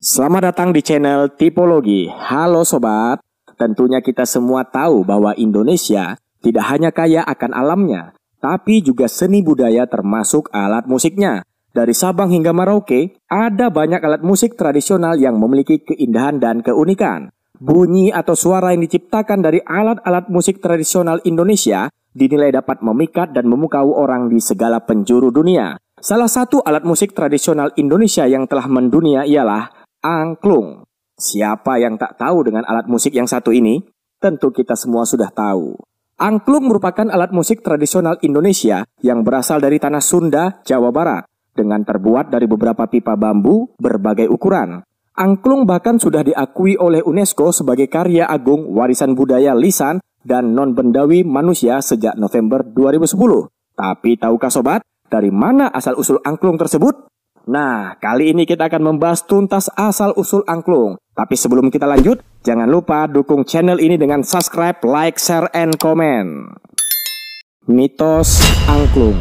Selamat datang di channel Tipologi. Halo sobat, tentunya kita semua tahu bahwa Indonesia tidak hanya kaya akan alamnya, tapi juga seni budaya termasuk alat musiknya. Dari Sabang hingga Merauke, ada banyak alat musik tradisional yang memiliki keindahan dan keunikan. Bunyi atau suara yang diciptakan dari alat-alat musik tradisional Indonesia dinilai dapat memikat dan memukau orang di segala penjuru dunia. Salah satu alat musik tradisional Indonesia yang telah mendunia ialah angklung. Siapa yang tak tahu dengan alat musik yang satu ini? Tentu kita semua sudah tahu. Angklung merupakan alat musik tradisional Indonesia yang berasal dari tanah Sunda, Jawa Barat, dengan terbuat dari beberapa pipa bambu berbagai ukuran. Angklung bahkan sudah diakui oleh UNESCO sebagai karya agung warisan budaya lisan dan non-bendawi manusia sejak November 2010. Tapi tahukah sobat, dari mana asal-usul angklung tersebut? Nah, kali ini kita akan membahas tuntas asal-usul angklung. Tapi sebelum kita lanjut, jangan lupa dukung channel ini dengan subscribe, like, share, and comment. Mitos angklung.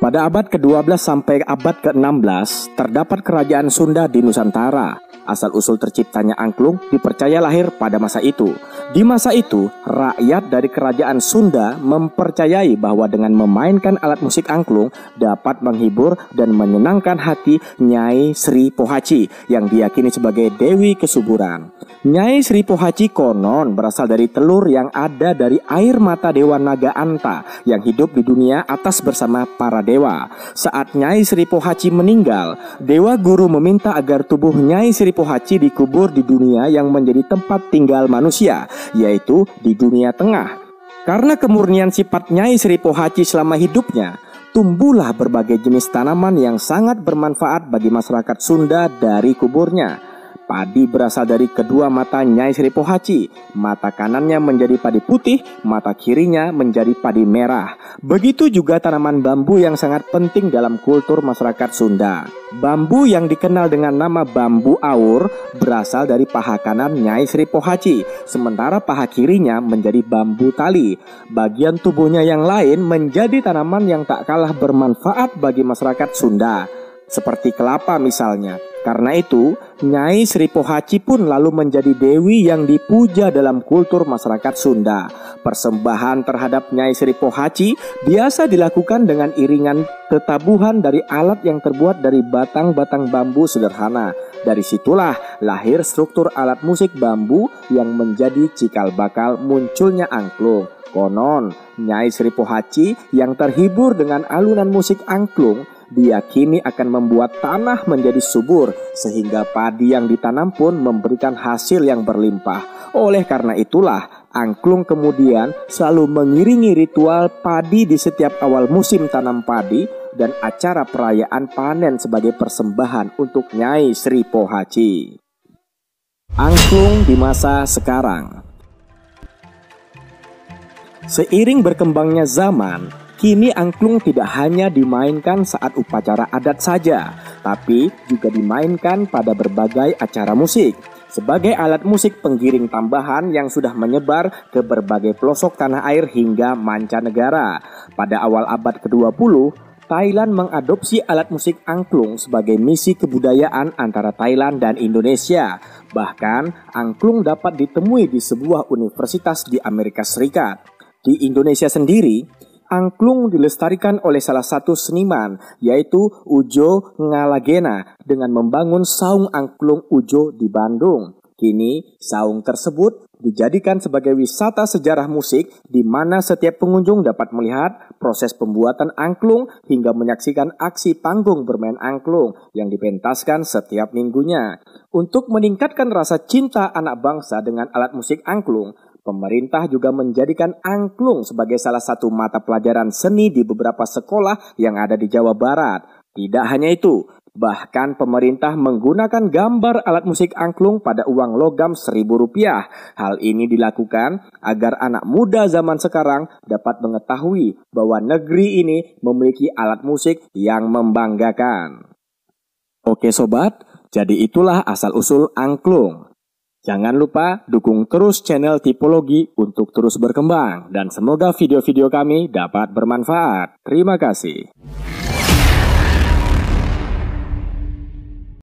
Pada abad ke-12 sampai abad ke-16, terdapat kerajaan Sunda di Nusantara. Asal-usul terciptanya angklung dipercaya lahir pada masa itu. Di masa itu, rakyat dari kerajaan Sunda mempercayai bahwa dengan memainkan alat musik angklung dapat menghibur dan menyenangkan hati Nyai Sri Pohaci yang diyakini sebagai Dewi Kesuburan. Nyai Sri Pohaci konon berasal dari telur yang ada dari air mata Dewa Naga Anta yang hidup di dunia atas bersama para dewa. Saat Nyai Sri Pohaci meninggal, Dewa Guru meminta agar tubuh Nyai Sri Pohaci dikubur di dunia yang menjadi tempat tinggal manusia, yaitu di dunia tengah. Karena kemurnian sifat Nyai Sri Pohaci selama hidupnya, tumbuhlah berbagai jenis tanaman yang sangat bermanfaat bagi masyarakat Sunda dari kuburnya. Padi berasal dari kedua mata Nyai Sri Pohaci. Mata kanannya menjadi padi putih, mata kirinya menjadi padi merah. Begitu juga tanaman bambu yang sangat penting dalam kultur masyarakat Sunda. Bambu yang dikenal dengan nama bambu aur berasal dari paha kanan Nyai Sri Pohaci, sementara paha kirinya menjadi bambu tali. Bagian tubuhnya yang lain menjadi tanaman yang tak kalah bermanfaat bagi masyarakat Sunda, seperti kelapa misalnya. Karena itu, Nyai Sri Pohaci pun lalu menjadi dewi yang dipuja dalam kultur masyarakat Sunda. Persembahan terhadap Nyai Sri Pohaci biasa dilakukan dengan iringan tetabuhan dari alat yang terbuat dari batang-batang bambu sederhana. Dari situlah lahir struktur alat musik bambu yang menjadi cikal bakal munculnya angklung. Konon, Nyai Sri Pohaci yang terhibur dengan alunan musik angklung diyakini akan membuat tanah menjadi subur, sehingga padi yang ditanam pun memberikan hasil yang berlimpah. Oleh karena itulah, angklung kemudian selalu mengiringi ritual padi di setiap awal musim tanam padi dan acara perayaan panen sebagai persembahan untuk Nyai Sri Pohaci. Angklung di masa sekarang. Seiring berkembangnya zaman, kini angklung tidak hanya dimainkan saat upacara adat saja, tapi juga dimainkan pada berbagai acara musik. Sebagai alat musik penggiring tambahan yang sudah menyebar ke berbagai pelosok tanah air hingga mancanegara. Pada awal abad ke-20, Thailand mengadopsi alat musik angklung sebagai misi kebudayaan antara Thailand dan Indonesia. Bahkan, angklung dapat ditemui di sebuah universitas di Amerika Serikat. Di Indonesia sendiri, angklung dilestarikan oleh salah satu seniman, yaitu Ujo Ngalagena, dengan membangun saung angklung Ujo di Bandung. Kini, saung tersebut dijadikan sebagai wisata sejarah musik di mana setiap pengunjung dapat melihat proses pembuatan angklung hingga menyaksikan aksi panggung bermain angklung yang dipentaskan setiap minggunya. Untuk meningkatkan rasa cinta anak bangsa dengan alat musik angklung, pemerintah juga menjadikan angklung sebagai salah satu mata pelajaran seni di beberapa sekolah yang ada di Jawa Barat. Tidak hanya itu, bahkan pemerintah menggunakan gambar alat musik angklung pada uang logam Rp1.000. Hal ini dilakukan agar anak muda zaman sekarang dapat mengetahui bahwa negeri ini memiliki alat musik yang membanggakan. Oke sobat, jadi itulah asal-usul angklung. Jangan lupa dukung terus channel Tipologi untuk terus berkembang dan semoga video-video kami dapat bermanfaat. Terima kasih.